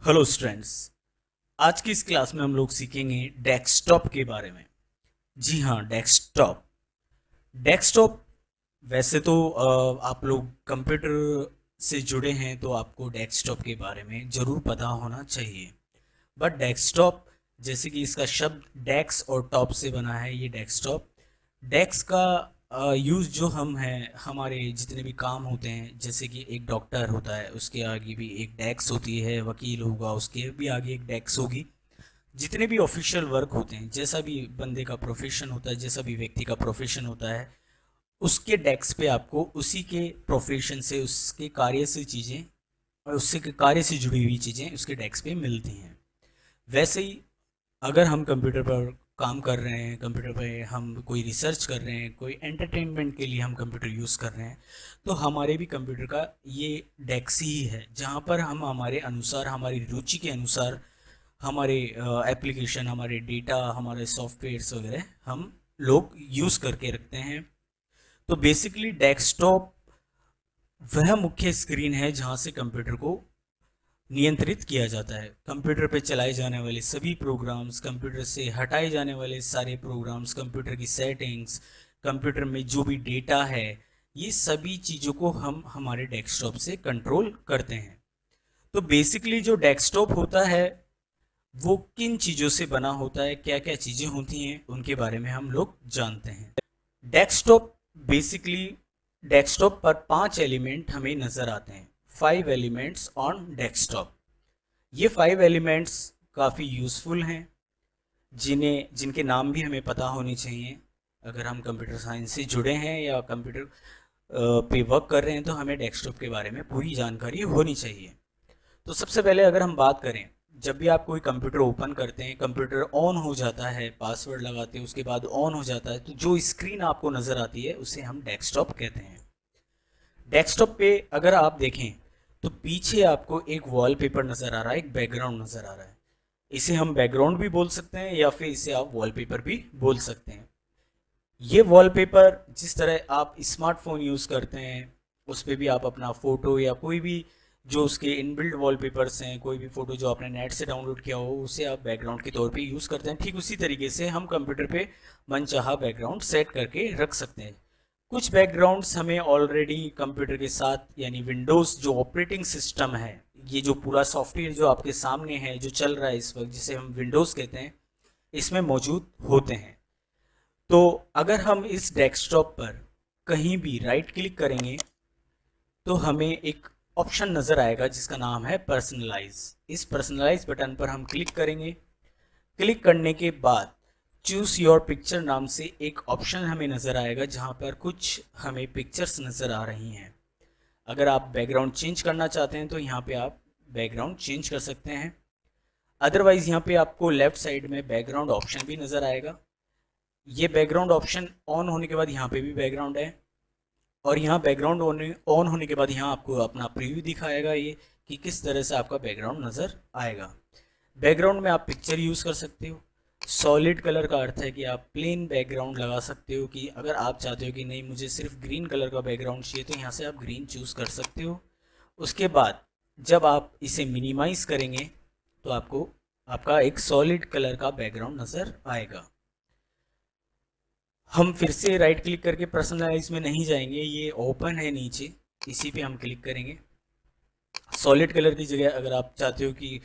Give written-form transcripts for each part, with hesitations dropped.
Hello students. आज की इस क्लास में हम लोग सीखेंगे डेस्कटॉप के बारे में। जी हाँ, डेस्कटॉप। डेस्कटॉप वैसे तो आप लोग कंप्यूटर से जुड़े हैं तो आपको डेस्कटॉप के बारे में ज़रूर पता होना चाहिए। बट डेस्कटॉप, जैसे कि इसका शब्द डेस्क और टॉप से बना है, ये डेस्कटॉप। डेस्क का यूज़ जो हम हैं, हमारे जितने भी काम होते हैं, जैसे कि एक डॉक्टर होता है उसके आगे भी एक डेस्क होती है, वकील होगा उसके भी आगे एक डेस्क होगी। जितने भी ऑफिशियल वर्क होते हैं, जैसा भी बंदे का प्रोफेशन होता है, जैसा भी व्यक्ति का प्रोफेशन होता है, उसके डेस्क पे आपको उसी के प्रोफेशन से, उसके कार्य से चीज़ें और उससे के कार्य से जुड़ी हुई चीज़ें उसके डेस्क पे मिलती हैं। वैसे ही अगर हम कंप्यूटर पर काम कर रहे हैं, कंप्यूटर पे हम कोई रिसर्च कर रहे हैं, कोई एंटरटेनमेंट के लिए हम कंप्यूटर यूज़ कर रहे हैं, तो हमारे भी कंप्यूटर का ये डेस्क ही है जहाँ पर हम हमारे अनुसार, हमारी रुचि के अनुसार हमारे एप्लीकेशन, हमारे डेटा, हमारे सॉफ्टवेयर्स वगैरह हम लोग यूज़ करके रखते हैं। तो बेसिकली डेस्कटॉप वह मुख्य स्क्रीन है जहाँ से कंप्यूटर को नियंत्रित किया जाता है। कंप्यूटर पे चलाए जाने वाले सभी प्रोग्राम्स, कंप्यूटर से हटाए जाने वाले सारे प्रोग्राम्स, कंप्यूटर की सेटिंग्स, कंप्यूटर में जो भी डेटा है, ये सभी चीज़ों को हम हमारे डेस्कटॉप से कंट्रोल करते हैं। तो बेसिकली जो डेस्कटॉप होता है वो किन चीज़ों से बना होता है, क्या क्या चीज़ें होती हैं, उनके बारे में हम लोग जानते हैं। डेस्कटॉप बेसिकली, डेस्कटॉप पर 5 एलिमेंट हमें नज़र आते हैं। 5 एलिमेंट्स ऑन डेस्कटॉप। ये 5 एलिमेंट्स काफ़ी यूज़फुल हैं, जिनके नाम भी हमें पता होने चाहिए। अगर हम कंप्यूटर साइंस से जुड़े हैं या कंप्यूटर पे वर्क कर रहे हैं तो हमें डेस्कटॉप के बारे में पूरी जानकारी होनी चाहिए। तो सबसे पहले अगर हम बात करें, जब भी आप कोई कंप्यूटर ओपन करते हैं, कंप्यूटर ऑन हो जाता है, पासवर्ड लगाते हैं, उसके बाद ऑन हो जाता है, तो जो स्क्रीन आपको नज़र आती है उसे हम डेस्कटॉप कहते हैं। डेस्कटॉप पे अगर आप देखें तो पीछे आपको एक वॉलपेपर नज़र आ रहा है, एक बैकग्राउंड नज़र आ रहा है। इसे हम बैकग्राउंड भी बोल सकते हैं या फिर इसे आप वॉलपेपर भी बोल सकते हैं। ये वॉलपेपर, जिस तरह आप स्मार्टफोन यूज़ करते हैं उस पर भी आप अपना फ़ोटो या कोई भी जो उसके इनबिल्ट वॉलपेपर्स हैं, कोई भी फ़ोटो जो आपने नेट से डाउनलोड किया हो, उसे आप बैकग्राउंड के तौर पे यूज़ करते हैं। ठीक उसी तरीके से हम कंप्यूटर पे मनचाहा बैकग्राउंड सेट करके रख सकते हैं। कुछ बैकग्राउंड्स हमें ऑलरेडी कंप्यूटर के साथ, यानी विंडोज़ जो ऑपरेटिंग सिस्टम है, ये जो पूरा सॉफ्टवेयर जो आपके सामने है, जो चल रहा है इस वक्त, जिसे हम विंडोज़ कहते हैं, इसमें मौजूद होते हैं। तो अगर हम इस डेस्कटॉप पर कहीं भी राइट क्लिक करेंगे तो हमें एक ऑप्शन नज़र आएगा जिसका नाम है पर्सनलाइज। इस पर्सनलाइज बटन पर हम क्लिक करेंगे। क्लिक करने के बाद चूज़ योर पिक्चर नाम से एक ऑप्शन हमें नज़र आएगा जहाँ पर कुछ हमें पिक्चर्स नज़र आ रही हैं। अगर आप बैकग्राउंड चेंज करना चाहते हैं तो यहाँ पे आप बैकग्राउंड चेंज कर सकते हैं। अदरवाइज़ यहाँ पे आपको लेफ़्ट साइड में बैकग्राउंड ऑप्शन भी नज़र आएगा। ये बैकग्राउंड ऑप्शन ऑन होने के बाद यहाँ पे भी बैकग्राउंड है, और यहाँ बैकग्राउंड ऑन होने के बाद यहाँ आपको अपना प्रीव्यू दिखाएगा ये, कि किस तरह से आपका बैकग्राउंड नज़र आएगा। बैकग्राउंड में आप पिक्चर यूज़ कर सकते हो। सॉलिड कलर का अर्थ है कि आप प्लेन बैकग्राउंड लगा सकते हो, कि अगर आप चाहते हो कि नहीं मुझे सिर्फ ग्रीन कलर का बैकग्राउंड चाहिए तो यहाँ से आप ग्रीन चूज़ कर सकते हो। उसके बाद जब आप इसे मिनिमाइज़ करेंगे तो आपको आपका एक सॉलिड कलर का बैकग्राउंड नज़र आएगा। हम फिर से राइट क्लिक करके पर्सनलाइज में नहीं जाएंगे, ये ओपन है नीचे, इसी पे हम क्लिक करेंगे। सॉलिड कलर की जगह अगर आप चाहते हो कि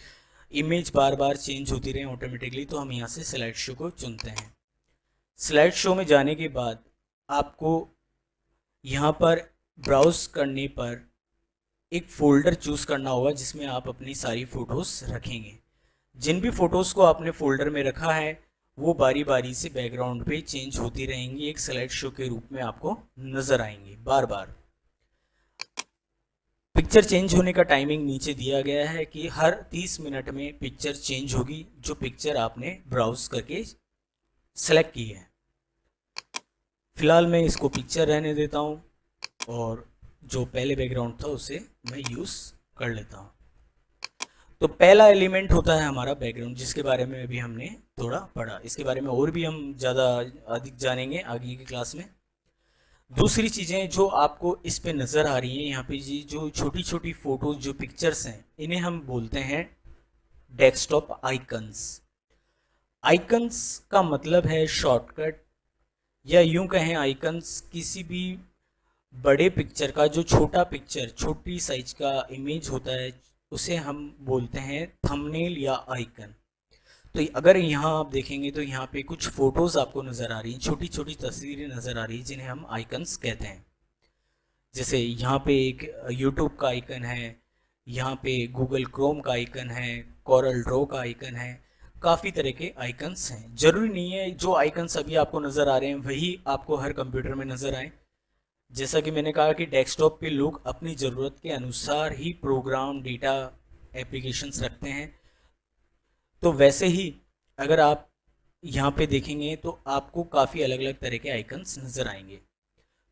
इमेज बार बार चेंज होती रहे ऑटोमेटिकली, तो हम यहाँ से स्लाइड शो को चुनते हैं। स्लाइड शो में जाने के बाद आपको यहाँ पर ब्राउज करने पर एक फ़ोल्डर चूज़ करना होगा जिसमें आप अपनी सारी फ़ोटोज़ रखेंगे। जिन भी फ़ोटोज़ को आपने फ़ोल्डर में रखा है वो बारी बारी से बैकग्राउंड पे चेंज होती रहेंगी, एक स्लाइड शो के रूप में आपको नज़र आएंगी बार बार। पिक्चर चेंज होने का टाइमिंग नीचे दिया गया है कि हर 30 मिनट में पिक्चर चेंज होगी, जो पिक्चर आपने ब्राउज करके सेलेक्ट की है। फ़िलहाल मैं इसको पिक्चर रहने देता हूँ और जो पहले बैकग्राउंड था उसे मैं यूज़ कर लेता हूँ। तो पहला एलिमेंट होता है हमारा बैकग्राउंड, जिसके बारे में भी हमने थोड़ा पढ़ा। इसके बारे में और भी हम ज़्यादा अधिक जानेंगे आगे की क्लास में। दूसरी चीज़ें जो आपको इस पे नज़र आ रही हैं, यहाँ पे जी जो छोटी छोटी फ़ोटोज़, जो पिक्चर्स हैं, इन्हें हम बोलते हैं डेस्कटॉप आइकन्स। आइकन्स का मतलब है शॉर्टकट, या यूं कहें आइकन्स किसी भी बड़े पिक्चर का जो छोटा पिक्चर, छोटी साइज का इमेज होता है, उसे हम बोलते हैं थंबनेल या आइकन। तो अगर यहाँ आप देखेंगे तो यहाँ पे कुछ फोटोज आपको नज़र आ रही हैं, छोटी छोटी तस्वीरें नज़र आ रही हैं जिन्हें हम आइकन्स कहते हैं। जैसे यहाँ पे एक यूट्यूब का आइकन है, यहाँ पे गूगल क्रोम का आइकन है, कोरल ड्रॉ का आइकन है, काफ़ी तरह के आइकन्स हैं। ज़रूरी नहीं है जो आइकन्स अभी आपको नज़र आ रहे हैं वही आपको हर कंप्यूटर में नज़र आए। जैसा कि मैंने कहा कि डेस्कटॉप पे लोग अपनी ज़रूरत के अनुसार ही प्रोग्राम, डेटा, एप्लीकेशंस रखते हैं। तो वैसे ही अगर आप यहाँ पे देखेंगे तो आपको काफ़ी अलग अलग तरह के आइकन्स नज़र आएंगे।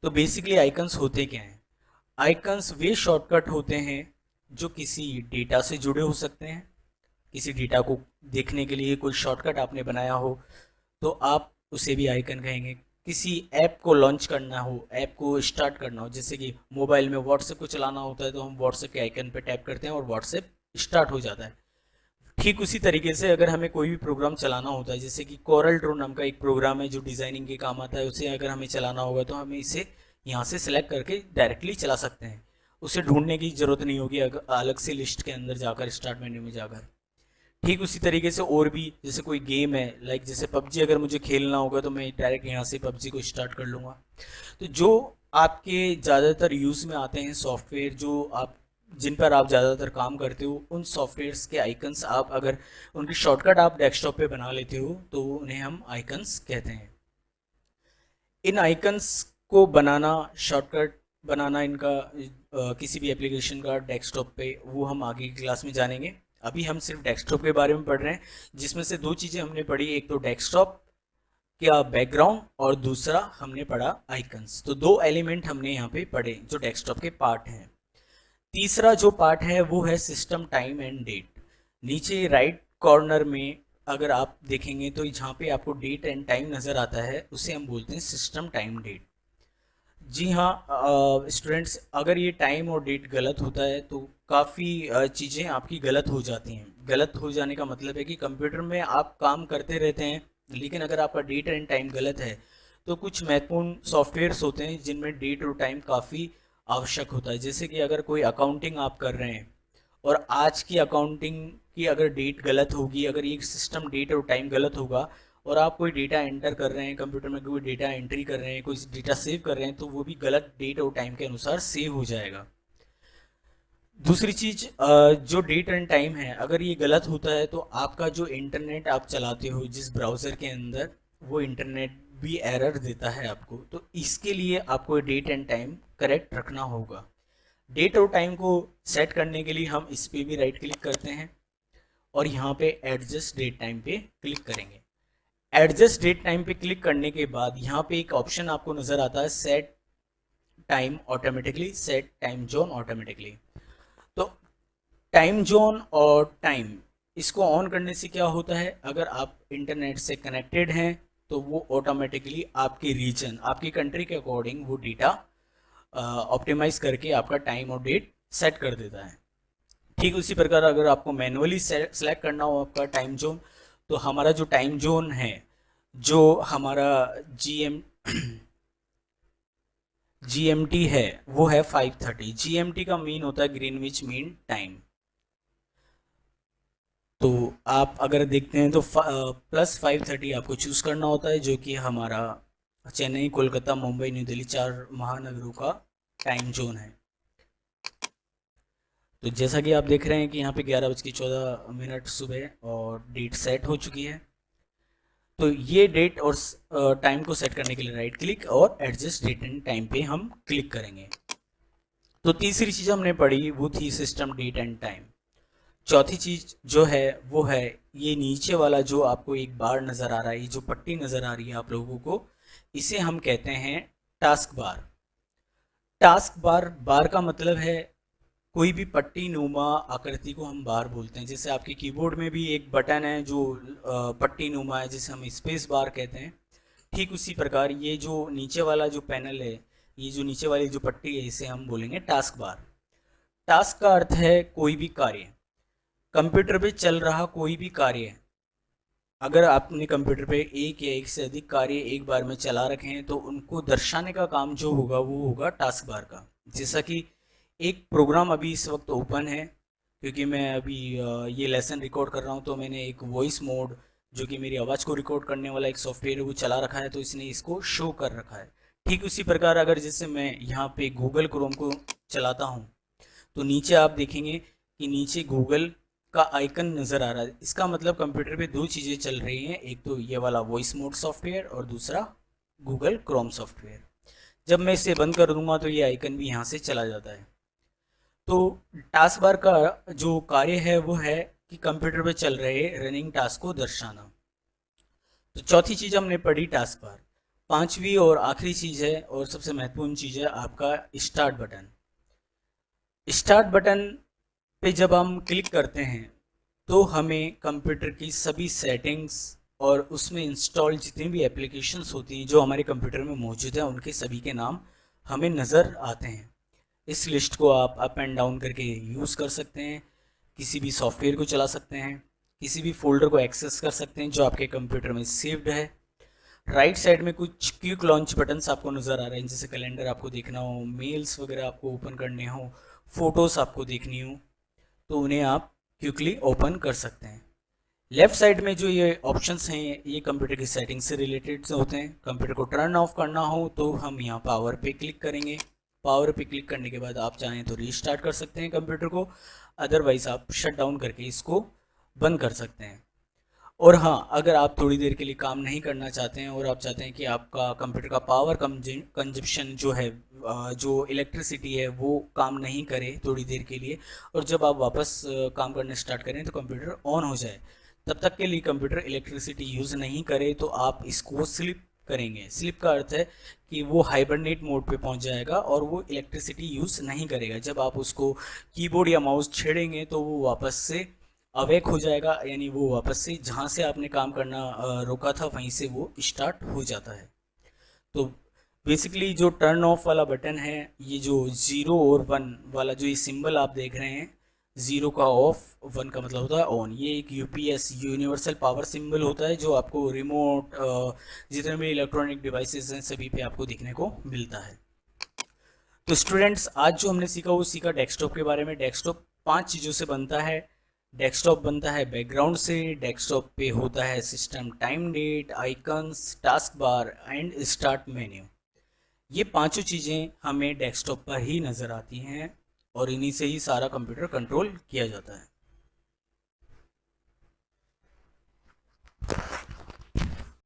तो बेसिकली आइकन्स होते क्या हैं? आइकन्स वे शॉर्टकट होते हैं जो किसी डेटा से जुड़े हो सकते हैं। किसी डेटा को देखने के लिए कोई शॉर्टकट आपने बनाया हो तो आप उसे भी आइकन कहेंगे। किसी ऐप को लॉन्च करना हो, ऐप को स्टार्ट करना हो, जैसे कि मोबाइल में व्हाट्सएप को चलाना होता है तो हम व्हाट्सएप के आइकन पर टैप करते हैं और व्हाट्सएप स्टार्ट हो जाता है। ठीक उसी तरीके से अगर हमें कोई भी प्रोग्राम चलाना होता है, जैसे कि कोरल ड्रॉ नाम का एक प्रोग्राम है जो डिज़ाइनिंग के काम आता है, उसे अगर हमें चलाना होगा तो हमें इसे यहाँ से सिलेक्ट करके डायरेक्टली चला सकते हैं। उसे ढूंढने की ज़रूरत नहीं होगी अलग से लिस्ट के अंदर जाकर, स्टार्ट मेन्यू में जाकर। ठीक उसी तरीके से और भी, जैसे कोई गेम है, लाइक जैसे पबजी अगर मुझे खेलना होगा तो मैं डायरेक्ट यहाँ से पबजी को स्टार्ट कर लूँगा। तो जो आपके ज़्यादातर यूज़ में आते हैं सॉफ्टवेयर, जो आप जिन पर आप ज़्यादातर काम करते हो, उन सॉफ्टवेयर्स के आइकन्स आप अगर उनकी शॉर्टकट आप डेस्कटॉप पे बना लेते हो तो उन्हें हम आइकन्स कहते हैं। इन आइकन्स को बनाना, शॉर्टकट बनाना इनका किसी भी एप्लीकेशन का डेस्कटॉप पे, वो हम आगे की क्लास में जानेंगे। अभी हम सिर्फ डेस्कटॉप के बारे में पढ़ रहे हैं, जिसमें से दो चीज़ें हमने पढ़ी, एक तो डेस्कटॉप का बैकग्राउंड और दूसरा हमने पढ़ा आइकन्स। तो दो एलिमेंट हमने यहाँ पे पढ़े जो डेस्कटॉप के पार्ट हैं। तीसरा जो पार्ट है वो है सिस्टम टाइम एंड डेट। नीचे राइट कॉर्नर में अगर आप देखेंगे तो जहाँ पे आपको डेट एंड टाइम नज़र आता है उसे हम बोलते हैं सिस्टम टाइम डेट। जी हाँ स्टूडेंट्स, अगर ये टाइम और डेट गलत होता है तो काफ़ी चीज़ें आपकी गलत हो जाती हैं। गलत हो जाने का मतलब है कि कंप्यूटर में आप काम करते रहते हैं, लेकिन अगर आपका डेट एंड टाइम गलत है तो कुछ महत्वपूर्ण सॉफ्टवेयर्स होते हैं जिनमें डेट और टाइम काफ़ी आवश्यक होता है। जैसे कि अगर कोई अकाउंटिंग आप कर रहे हैं और आज की अकाउंटिंग की अगर डेट गलत होगी, अगर ये सिस्टम डेट और टाइम गलत होगा और आप कोई डेटा एंटर कर रहे हैं कंप्यूटर में, कोई डेटा एंट्री कर रहे हैं, कोई डेटा सेव कर रहे हैं, तो वो भी गलत डेट और टाइम के अनुसार सेव हो जाएगा। दूसरी चीज़, जो डेट एंड टाइम है अगर ये गलत होता है तो आपका जो इंटरनेट आप चलाते हो जिस ब्राउज़र के अंदर, वो इंटरनेट भी एरर देता है आपको। तो इसके लिए आपको डेट एंड टाइम करेक्ट रखना होगा। डेट और टाइम को सेट करने के लिए हम इस पर भी राइट क्लिक करते हैं और यहाँ पे एडजस्ट डेट टाइम पे क्लिक करेंगे। एडजस्ट डेट टाइम पे क्लिक करने के बाद यहाँ पे एक ऑप्शन आपको नज़र आता है set time automatically, set time zone automatically. तो टाइम जोन और टाइम, इसको ऑन करने से क्या होता है, अगर आप इंटरनेट से कनेक्टेड हैं तो वो ऑटोमेटिकली आपके रीजन, आपकी कंट्री के अकॉर्डिंग वो डेटा ऑप्टिमाइज करके आपका टाइम और डेट सेट कर देता है। ठीक उसी प्रकार अगर आपको मैनुअली सेलेक्ट करना हो आपका टाइम जोन, तो हमारा जो टाइम जोन है, जो हमारा जीएमटी है, वो है 5:30। जीएमटी का मीन होता है ग्रीनविच मीन टाइम। तो आप अगर देखते हैं तो +5:30 आपको चूज़ करना होता है, जो कि हमारा चेन्नई, कोलकाता, मुंबई, न्यू दिल्ली 4 महानगरों का टाइम जोन है। तो जैसा कि आप देख रहे हैं कि यहाँ पे 11:14 सुबह और डेट सेट हो चुकी है। तो ये डेट और टाइम को सेट करने के लिए राइट क्लिक और एडजस्ट डेट एंड टाइम पे हम क्लिक करेंगे। तो तीसरी चीज़ हमने पढ़ी वो थी सिस्टम डेट एंड टाइम। चौथी चीज़ जो है वो है ये नीचे वाला जो आपको एक बार नज़र आ रहा है, ये जो पट्टी नज़र आ रही है आप लोगों को, इसे हम कहते हैं टास्क बार। टास्क बार, बार का मतलब है कोई भी पट्टी नुमा आकृति को हम बार बोलते हैं। जैसे आपके कीबोर्ड में भी एक बटन है जो पट्टी नुमा है, जिसे हम स्पेस बार कहते हैं। ठीक उसी प्रकार ये जो नीचे वाला जो पैनल है, ये जो नीचे वाली जो पट्टी है, इसे हम बोलेंगे टास्क बार। टास्क का अर्थ है कोई भी कार्य। कंप्यूटर पे चल रहा कोई भी कार्य है, अगर आपने कंप्यूटर पे एक या एक से अधिक कार्य एक बार में चला रखे हैं तो उनको दर्शाने का काम जो होगा वो होगा टास्क बार का। जैसा कि एक प्रोग्राम अभी इस वक्त ओपन है, क्योंकि मैं अभी ये लेसन रिकॉर्ड कर रहा हूँ, तो मैंने एक वॉइस मोड जो कि मेरी आवाज़ को रिकॉर्ड करने वाला एक सॉफ्टवेयर है वो चला रखा है, तो इसने इसको शो कर रखा है। ठीक उसी प्रकार अगर जैसे मैं यहाँ पे गूगल क्रोम को चलाता हूँ तो नीचे आप देखेंगे कि नीचे गूगल का आइकन नज़र आ रहा है। इसका मतलब कंप्यूटर पे दो चीज़ें चल रही हैं, एक तो ये वाला वॉइस मोड सॉफ्टवेयर और दूसरा गूगल क्रोम सॉफ्टवेयर। जब मैं इसे बंद कर दूंगा तो ये आइकन भी यहाँ से चला जाता है। तो टास्क बार का जो कार्य है वो है कि कंप्यूटर पे चल रहे रनिंग टास्क को दर्शाना। तो चौथी चीज़ हमने पढ़ी टास्क बार। पांचवी और आखिरी चीज़ है और सबसे महत्वपूर्ण चीज़ है आपका स्टार्ट बटन। स्टार्ट बटन पे जब हम क्लिक करते हैं तो हमें कंप्यूटर की सभी सेटिंग्स और उसमें इंस्टॉल जितनी भी एप्लीकेशंस होती हैं जो हमारे कंप्यूटर में मौजूद हैं उनके सभी के नाम हमें नज़र आते हैं। इस लिस्ट को आप अप एंड डाउन करके यूज़ कर सकते हैं, किसी भी सॉफ्टवेयर को चला सकते हैं, किसी भी फोल्डर को एक्सेस कर सकते हैं जो आपके कंप्यूटर में सेव्ड है। राइट साइड में कुछ क्विक लॉन्च बटन्स आपको नज़र आ रहे हैं, जैसे कैलेंडर आपको देखना हो, मेल्स वगैरह आपको ओपन करने हो, फोटोज़ आपको देखनी हो, तो उन्हें आप क्विकली ओपन कर सकते हैं। लेफ्ट साइड में जो ये ऑप्शंस हैं ये कंप्यूटर की सेटिंग से रिलेटेड होते हैं। कंप्यूटर को टर्न ऑफ करना हो तो हम यहाँ पावर पे क्लिक करेंगे। पावर पे क्लिक करने के बाद आप चाहें तो रीस्टार्ट कर सकते हैं कंप्यूटर को, अदरवाइज आप शट डाउन करके इसको बंद कर सकते हैं। और हाँ, अगर आप थोड़ी देर के लिए काम नहीं करना चाहते हैं और आप चाहते हैं कि आपका कंप्यूटर का पावर कंजप्शन जो है, जो इलेक्ट्रिसिटी है वो काम नहीं करे थोड़ी देर के लिए, और जब आप वापस काम करने स्टार्ट करें तो कंप्यूटर ऑन हो जाए, तब तक के लिए कंप्यूटर इलेक्ट्रिसिटी यूज़ नहीं करे तो आप इसको स्लिप करेंगे। स्लिप का अर्थ है कि वो हाइबरनेट मोड पे पहुंच जाएगा और वो इलेक्ट्रिसिटी यूज़ नहीं करेगा। जब आप उसको कीबोर्ड या माउस छेड़ेंगे तो वो वापस से अवेक हो जाएगा, यानी वो वापस से जहाँ से आपने काम करना रोका था वहीं से वो स्टार्ट हो जाता है। तो बेसिकली जो टर्न ऑफ वाला बटन है, ये जो 0 और 1 वाला जो ये सिंबल आप देख रहे हैं, 0 का ऑफ, 1 का मतलब होता है ऑन, ये एक यूपीएस यूनिवर्सल पावर सिंबल होता है जो आपको रिमोट जितने भी इलेक्ट्रॉनिक डिवाइसेस हैं सभी पे आपको देखने को मिलता है। तो स्टूडेंट्स, आज जो हमने सीखा वो सीखा डेस्कटॉप के बारे में। डेस्कटॉप 5 चीज़ों से बनता है। डेस्कटॉप बनता है बैकग्राउंड से, डेस्कटॉप पे होता है system time date, icons, task bar and start menu. ये पांचों चीज़ें हमें डेस्कटॉप पर ही नज़र आती हैं और इन्हीं से ही सारा कंप्यूटर कंट्रोल किया जाता है।